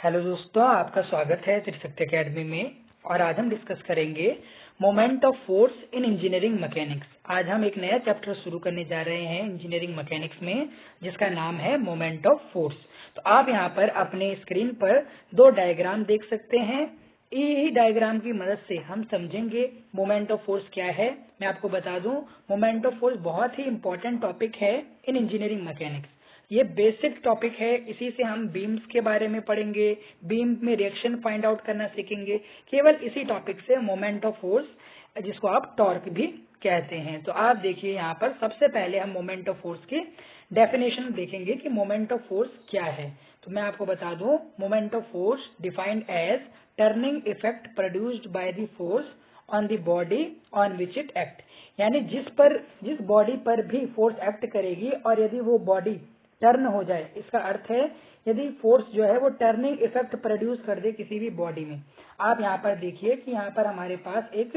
Hello दोस्तों, आपका स्वागत है त्रिशक्ति एकेडमी में। और आज हम डिस्कस करेंगे moment of force in engineering mechanics. आज हम एक नया चैप्टर शुरू करने जा रहे हैं इंजीनियरिंग मैकेनिक्स में, जिसका नाम है मोमेंट ऑफ फोर्स। तो आप यहाँ पर अपने स्क्रीन पर दो डायग्राम देख सकते हैं। यही डायग्राम की मदद से हम समझेंगे मोमेंट ऑफ फोर्स क्या है। मैं आपको बता दूं, मोमेंट ऑफ फोर्स बहुत ही इंपॉर्टेंट टॉपिक है इन इंजीनियरिंग मैकेनिक्स। ये बेसिक टॉपिक है, इसी से हम बीम्स के बारे में पढ़ेंगे, बीम में रिएक्शन फाइंड आउट करना सीखेंगे। केवल इसी टॉपिक से मोमेंट ऑफ फोर्स, जिसको आप टॉर्क भी कहते हैं। तो आप देखिए यहाँ पर सबसे पहले हम मोमेंट ऑफ फोर्स की डेफिनेशन देखेंगे कि मोमेंट ऑफ फोर्स क्या है। तो मैं आपको बता दूं, moment of force defined as turning effect produced by the force on the body on which it act. यानी जिस बॉडी पर भी फोर्स एक्ट करेगी और यदि वो बॉडी टर्न हो जाए, इसका अर्थ है यदि फोर्स जो है वो टर्निंग इफेक्ट प्रोड्यूस कर दे किसी भी बॉडी में। आप यहाँ पर देखिए कि यहाँ पर हमारे पास एक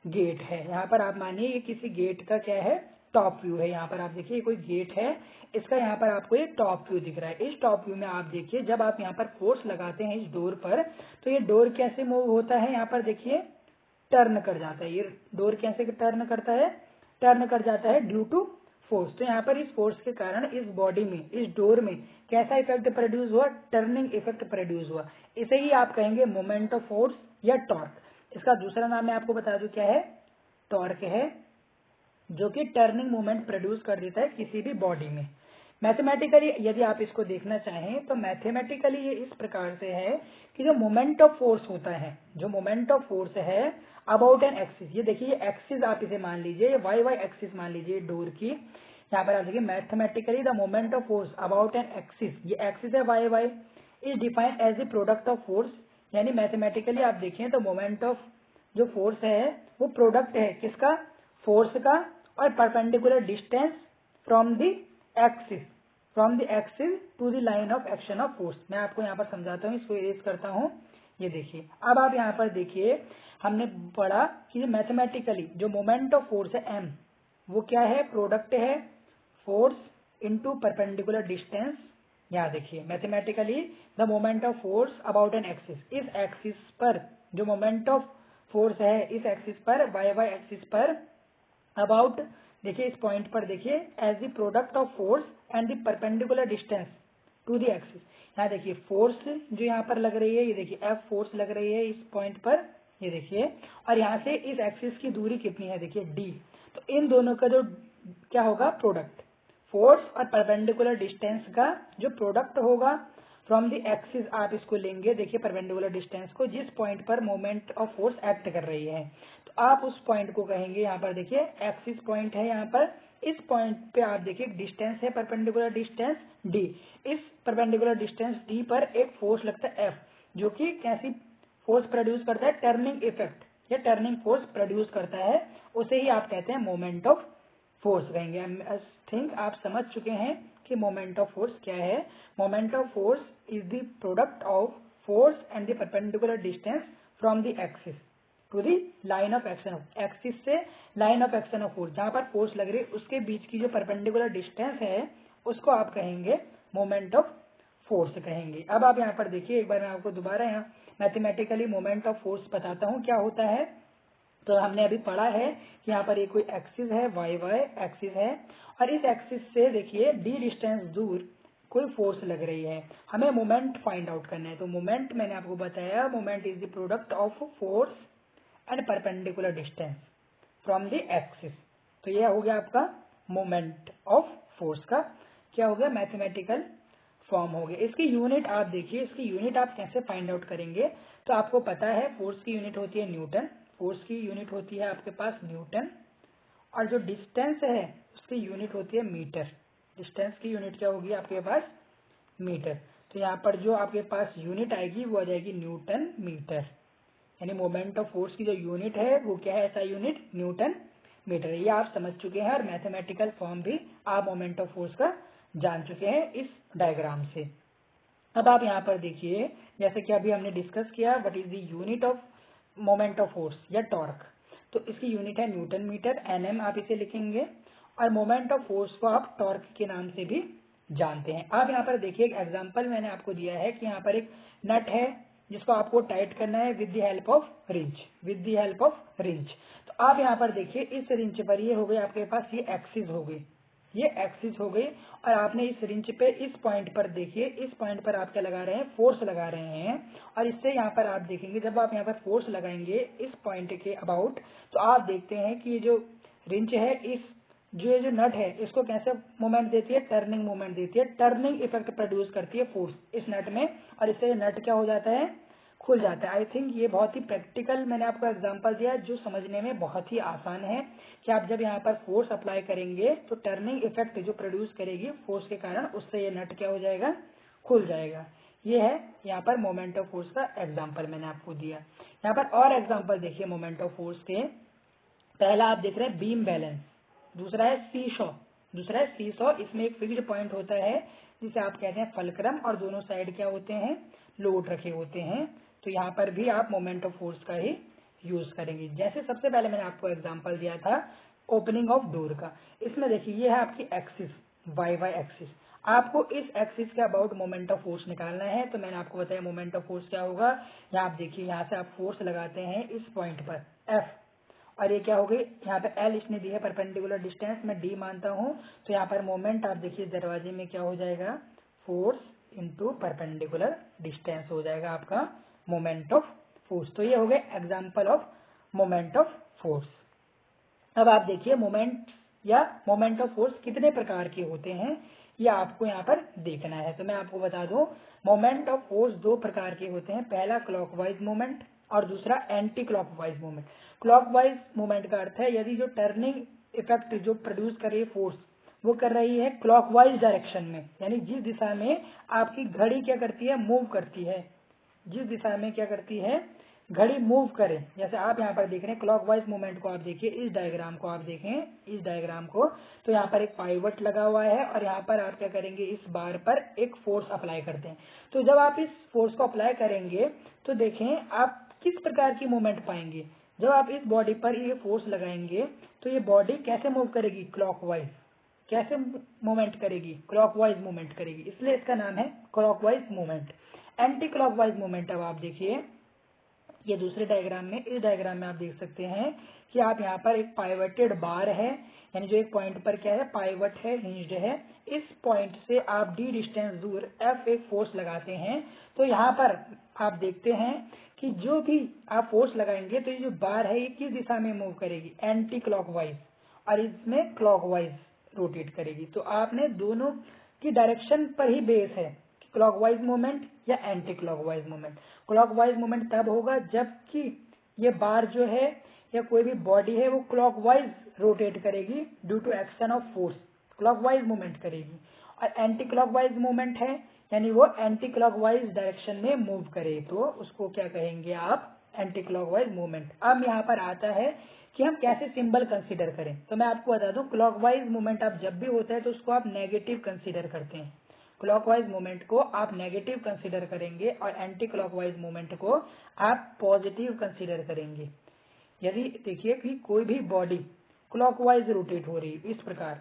गेट है। यहाँ पर आप मानिए ये किसी गेट का क्या है, टॉप व्यू है। यहाँ पर आप देखिए कोई गेट है, इसका यहाँ पर आपको एक टॉप व्यू दिख रहा है। इस टॉप व्यू में आप देखिए जब आप यहाँ पर फोर्स लगाते हैं इस डोर पर, तो ये डोर कैसे मूव होता है, यहाँ पर देखिए टर्न कर जाता है। ये डोर कैसे टर्न करता है, टर्न कर जाता है ड्यू टू फोर्स। तो यहाँ पर इस फोर्स के कारण इस बॉडी में, इस डोर में कैसा इफेक्ट प्रोड्यूस हुआ, टर्निंग इफेक्ट प्रोड्यूस हुआ। इसे ही आप कहेंगे मोमेंट ऑफ फोर्स या टॉर्क। इसका दूसरा नाम मैं आपको बता दूं क्या है, टॉर्क है, जो कि टर्निंग मूवमेंट प्रोड्यूस कर देता है किसी भी बॉडी में। मैथमेटिकली यदि आप इसको देखना चाहें तो मैथमेटिकली ये इस प्रकार से है कि जो मोमेंट ऑफ फोर्स होता है, जो मोमेंट ऑफ फोर्स है अबाउट एन एक्सिस, ये देखिए एक्सिस आप इसे मान लीजिए, ये वाई वाई एक्सिस मान लीजिए डोर की। यहाँ पर आप देखिए mathematically the moment of force about an axis, ये एक्सिस है Y Y, is defined as the product of force. यानी मैथमेटिकली आप देखें तो मोमेंट ऑफ जो फोर्स है वो प्रोडक्ट है किसका, फोर्स का, और perpendicular distance from the axis, from the axis to the line of action of force. मैं आपको यहाँ पर समझाता हूँ, इसको इरेज करता हूँ। ये देखिए, अब आप यहाँ पर देखिए हमने पढ़ा कि मैथमेटिकली जो मोमेंट ऑफ फोर्स है एम, वो क्या है, प्रोडक्ट है फोर्स इनटू परपेंडिकुलर डिस्टेंस। यहाँ देखिए mathematically the moment of force about an axis, इस एक्सिस पर जो मोमेंट ऑफ फोर्स है, इस एक्सिस पर, वाई वाई एक्सिस पर, अबाउट, देखिए इस पॉइंट पर देखिए, as the product of force and the perpendicular distance to the axis. यहाँ देखिए फोर्स जो यहाँ पर लग रही है, ये देखिए एफ फोर्स लग रही है इस पॉइंट पर, ये देखिए, और यहाँ से इस एक्सिस की दूरी कितनी है, देखिए डी। तो इन दोनों का जो क्या होगा, प्रोडक्ट, फोर्स और परपेंडिकुलर डिस्टेंस का जो प्रोडक्ट होगा फ्रॉम द एक्सिस, आप इसको लेंगे देखिए परपेंडिकुलर डिस्टेंस को, जिस पॉइंट पर मोमेंट ऑफ फोर्स एक्ट कर रही है, तो आप उस पॉइंट को कहेंगे, यहाँ पर देखिए एक्सिस पॉइंट है, यहाँ पर इस पॉइंट पे आप देखिए डिस्टेंस है परपेंडिकुलर डिस्टेंस डी। इस परपेंडिकुलर डिस्टेंस डी पर एक फोर्स लगता है एफ, जो कि कैसी फोर्स प्रोड्यूस करता है, टर्निंग इफेक्ट या टर्निंग फोर्स प्रोड्यूस करता है, उसे ही आप कहते हैं मोमेंट ऑफ फोर्स कहेंगे। आई थिंक आप समझ चुके हैं कि मोमेंट ऑफ फोर्स क्या है। Moment of force is the product of force and the perpendicular distance from the axis to the line of action of, axis से line of action of force, जहां पर फोर्स लग रही है उसके बीच की जो परपेंडिकुलर डिस्टेंस है उसको आप कहेंगे मोमेंट ऑफ फोर्स कहेंगे। अब आप यहाँ पर देखिए, एक बार मैं आपको दोबारा यहाँ मैथमेटिकली मोमेंट ऑफ फोर्स बताता हूँ क्या होता है। तो हमने अभी पढ़ा है कि यहाँ पर ये कोई एक्सिस है, वाई वाई एक्सिस है, और इस एक्सिस से देखिए डी डिस्टेंस दूर कोई फोर्स लग रही है, हमें मोमेंट फाइंड आउट करना है। तो मोमेंट मैंने आपको बताया, moment is the product of force and perpendicular distance from the axis. तो यह हो गया आपका मोमेंट ऑफ फोर्स का क्या हो गया, मैथमेटिकल फॉर्म हो गया। इसकी यूनिट आप देखिए, इसकी यूनिट आप कैसे फाइंड आउट करेंगे। तो आपको पता है फोर्स की यूनिट होती है न्यूटन, फोर्स की यूनिट होती है आपके पास न्यूटन, और जो डिस्टेंस है उसकी यूनिट होती है मीटर। डिस्टेंस की यूनिट क्या होगी आपके पास, मीटर। तो यहाँ पर जो आपके पास यूनिट आएगी वो आ जाएगी न्यूटन मीटर। यानी मोमेंट ऑफ फोर्स की जो यूनिट है वो क्या है, ऐसा यूनिट न्यूटन मीटर। ये आप समझ चुके हैं, और मैथमेटिकल फॉर्म भी आप मोमेंट ऑफ फोर्स का जान चुके हैं इस डायग्राम से। अब आप यहाँ पर देखिए, जैसे कि अभी हमने डिस्कस किया what is the unit of moment of force या टॉर्क, तो इसकी यूनिट है न्यूटन मीटर, एनएम आप इसे लिखेंगे, और मोमेंट ऑफ फोर्स को आप टॉर्क के नाम से भी जानते हैं। अब यहाँ पर देखिए एक एग्जांपल मैंने आपको दिया है कि यहाँ पर एक नट है जिसको आपको टाइट करना है with the help of wrench. तो आप यहाँ पर देखिए इस रिंच पर ये हो गई आपके पास ये एक्सिस हो गई और आपने इस रिंच पे इस पॉइंट पर देखिए, इस पॉइंट पर आप क्या लगा रहे हैं, फोर्स लगा रहे हैं। और इससे यहाँ पर आप देखेंगे जब आप यहाँ पर फोर्स लगाएंगे इस पॉइंट के अबाउट, तो आप देखते हैं कि ये जो रिंच है इस जो नट है इसको कैसे मूवमेंट देती है, टर्निंग मूवमेंट देती है, टर्निंग इफेक्ट प्रोड्यूस करती है फोर्स इस नट में, और इससे नट क्या हो जाता है, खुल जाता है। आई थिंक ये बहुत ही प्रैक्टिकल मैंने आपको एग्जांपल दिया जो समझने में बहुत ही आसान है कि आप जब यहाँ पर फोर्स अप्लाई करेंगे तो टर्निंग इफेक्ट जो प्रोड्यूस करेगी फोर्स के कारण, उससे ये नट क्या हो जाएगा, खुल जाएगा। ये है यहाँ पर मोमेंट ऑफ फोर्स का एग्जाम्पल मैंने आपको दिया। यहाँ पर और एग्जाम्पल देखिए मोमेंट ऑफ फोर्स के। पहला आप देख रहे हैं बीम बैलेंस, दूसरा है सीसॉ। इसमें एक फिक्स्ड पॉइंट होता है जिसे आप कहते हैं फलक्रम, और दोनों साइड क्या होते हैं, लोड रखे होते हैं। तो यहाँ पर भी आप मोमेंट ऑफ फोर्स का ही यूज करेंगे। जैसे सबसे पहले मैंने आपको एग्जांपल दिया था ओपनिंग ऑफ डोर का, इसमें देखिए ये है आपकी एक्सिस, वाई एक्सिस। आपको इस एक्सिस के अबाउट मोमेंट ऑफ फोर्स निकालना है। तो मैंने आपको बताया मोमेंट ऑफ फोर्स क्या होगा। यहाँ आप देखिए, यहाँ से आप फोर्स लगाते हैं इस पॉइंट पर एफ, और ये क्या हो गई, यहाँ पे एल इसने दी है परपेंडिकुलर डिस्टेंस, मैं डी मानता हूँ। तो यहाँ पर मोमेंट आप देखिए दरवाजे में क्या हो जाएगा, फोर्स इंटू परपेंडिकुलर डिस्टेंस हो जाएगा आपका मोमेंट ऑफ फोर्स। तो ये हो गए example of moment of force. अब आप देखिए मोमेंट ऑफ फोर्स कितने प्रकार के होते हैं ये आपको यहाँ पर देखना है। तो मैं आपको बता दूं मोमेंट ऑफ फोर्स दो प्रकार के होते हैं, पहला क्लॉकवाइज मोमेंट और दूसरा anti clockwise moment. Clockwise moment का अर्थ है यदि जो टर्निंग इफेक्ट जो प्रोड्यूस कर रही है फोर्स वो कर रही है क्लॉकवाइज डायरेक्शन में, यानी जिस दिशा में आपकी घड़ी क्या करती है, मूव करती है, जिस दिशा में क्या करती है घड़ी मूव करे। जैसे आप यहाँ पर देख रहे हैं क्लॉकवाइज मूवमेंट को, आप देखिए इस डायग्राम को, आप देखें इस डायग्राम को, तो यहाँ पर एक पाइवट लगा हुआ है और यहाँ पर आप क्या करेंगे, इस बार पर एक फोर्स अप्लाई करते हैं। तो जब आप इस फोर्स को अप्लाई करेंगे तो देखें आप किस प्रकार की मूवमेंट पाएंगे। जब आप इस बॉडी पर ये फोर्स लगाएंगे तो ये बॉडी कैसे मूव करेगी, क्लॉकवाइज। कैसे मूवमेंट करेगी, क्लॉकवाइज मूवमेंट करेगी, इसलिए इसका नाम है clockwise movement. Anti clockwise movement, अब आप देखिए ये दूसरे डायग्राम में, इस डायग्राम में आप देख सकते हैं कि आप यहाँ पर एक पाइवटेड बार है, यानी जो एक पॉइंट पर क्या है, पाइवट है, हिंज्ड है। इस पॉइंट से आप डी डिस्टेंस दूर एफ एक फोर्स लगाते हैं। तो यहाँ पर आप देखते हैं कि जो भी आप फोर्स लगाएंगे तो ये जो बार है ये किस दिशा में मूव करेगी, एंटी क्लॉकवाइज, और इसमें क्लॉकवाइज रोटेट करेगी। तो आपने दोनों की डायरेक्शन पर ही बेस है, क्लॉकवाइज मूवमेंट या anti clockwise movement. Clockwise movement तब होगा जबकि ये बार जो है या कोई भी बॉडी है वो क्लॉकवाइज रोटेट करेगी due to action of force, clockwise movement करेगी। और एंटी क्लॉकवाइज मूवमेंट है यानी वो एंटी क्लॉकवाइज डायरेक्शन में मूव करे, तो उसको क्या कहेंगे आप, एंटी क्लॉकवाइज मूवमेंट। अब यहाँ पर आता है कि हम कैसे सिंबल कंसीडर करें। तो मैं आपको बता दूं क्लॉकवाइज मूवमेंट आप जब भी होता है तो उसको आप नेगेटिव कंसीडर करते हैं, क्लॉकवाइज मूवमेंट को आप नेगेटिव कंसीडर करेंगे और एंटी क्लॉकवाइज मूवमेंट को आप पॉजिटिव कंसीडर करेंगे। यदि देखिए कि कोई भी बॉडी क्लॉकवाइज रोटेट हो रही है इस प्रकार,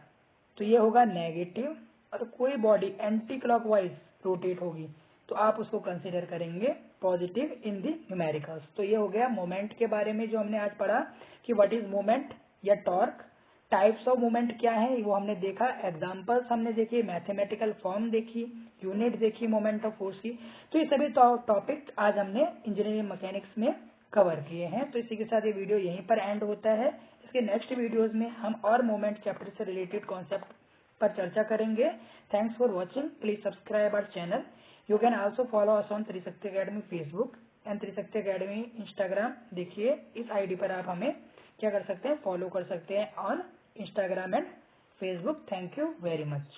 तो ये होगा नेगेटिव, और कोई बॉडी एंटी क्लॉकवाइज रोटेट होगी तो आप उसको कंसीडर करेंगे पॉजिटिव इन दी न्यूमेरिकल्स। तो ये हो गया मोमेंट के बारे में जो हमने आज पढ़ा कि व्हाट इज मोमेंट या टॉर्क। टाइप्स ऑफ मूवमेंट क्या है वो हमने देखा, एग्जांपल्स हमने देखे, मैथमेटिकल फॉर्म देखी, यूनिट देखी मोमेंट ऑफ फोर्स की। तो ये सभी टॉपिक आज हमने इंजीनियरिंग मैकेनिक्स में कवर किए हैं। तो इसी के साथ ये वीडियो यहीं पर एंड होता है। इसके नेक्स्ट वीडियोज में हम और मोमेंट चैप्टर से रिलेटेड कॉन्सेप्ट पर चर्चा करेंगे। Thanks for watching, please subscribe our channel. You can also follow us on Trishakti Academy Facebook and Trishakti Academy Instagram. देखिए इस आईडी पर आप हमें क्या कर सकते हैं, फॉलो कर सकते हैं on Instagram and Facebook. Thank you very much.